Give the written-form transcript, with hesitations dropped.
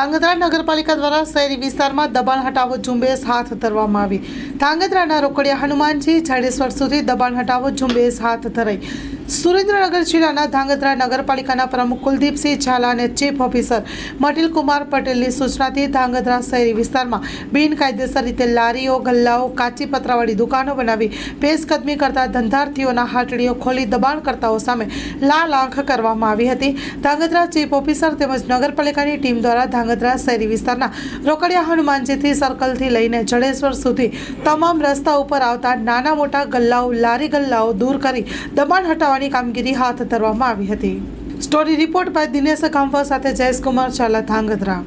ધાંગધ્રા નગરપાલિકા દ્વારા શહેરી વિસ્તારમાં દબાણ હટાવો ઝુંબેશ હાથ ધરવામાં આવી। ધાંગધ્રાના રોકડિયા હનુમાનજી જાડેશ્વર સુધી દબાણ હટાવો ઝુંબેશ હાથ ધરાઈ। સુરેન્દ્રનગર જિલ્લાના ધાંગધ્રા નગરપાલિકાના પ્રમુખ કુલદીપસિંહ ઝાલા અને ચીફ ઓફિસર મટિલકુમાર પટેલની સૂચનાથી ધાંગધ્રા શહેરી વિસ્તારમાં બિનકાયદેસર રીતે લારીઓ, ગલ્લાઓ, કાચી પતરાવાળી દુકાનો બનાવી પેશકદમી કરતા ધંધાર્થીઓના હાટડીઓ ખોલી દબાણકર્તાઓ સામે લાલ આંખ કરવામાં આવી હતી। ધાંગધ્રા ચીફ ઓફિસર તેમજ નગરપાલિકાની ટીમ દ્વારા ધાંગધ્રા શહેરી વિસ્તારના રોકડિયા હનુમાનજીથી સર્કલથી લઈને જડેશ્વર સુધી તમામ રસ્તા ઉપર આવતા નાના મોટા ગલ્લાઓ, લારી ગલ્લાઓ દૂર કરી દબાણ હટાવવાની કામગીરી હાથ ધરવામાં આવી હતી। સ્ટોરી રિપોર્ટ બાય દિનેશ ગામવા સાથે જયેશકુમાર ઝાલા, ધાંગધ્રા।